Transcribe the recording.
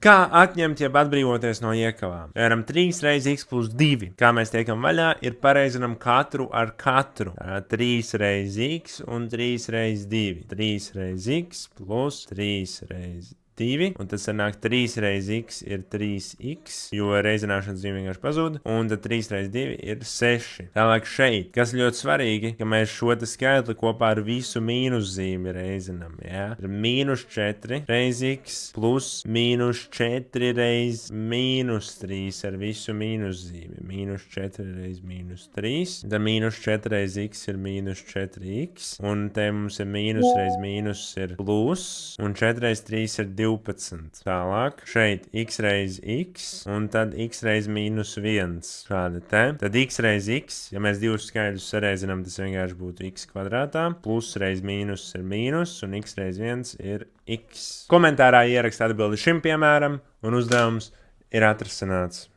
Kā atņemt, jeb atbrīvoties no iekavām? Piemēram, 3 reiz x plus 2. Kā mēs tiekam vaļā, ir pareizinam katru ar katru. 3 reiz x un 3 reiz 2. 3 reiz x plus 3 reiz 2, un tad sanāk 3 reiz x ir 3x, jo reizināšanas zīme vienkārši pazūd, un tad 3 reiz 2 ir 6. Tālāk šeit, kas ļoti svarīgi, ka mēs šo te skaitli kopā ar visu mīnus zīmi reizinam, jā? Ir mīnus 4 reiz x plus mīnus 4 reiz mīnus 3 ar visu mīnus zīmi. Mīnus 4 reiz mīnus 3, tad mīnus 4 reiz x ir mīnus 4x, un te mums ir mīnus reiz mīnus ir plus, un 4 reiz 3 ir 12. Tālāk, šeit x reiz x, un tad x reiz mīnus 1. Šādi te. Tad x reiz x, ja mēs divus skaidrus sareizinām, tas vienkārši būtu x kvadrātā. Plus reiz mīnus ir mīnus, un x reiz 1 ir x. Komentārā ierakst atbildi šim piemēram, un uzdevums ir atrasināts.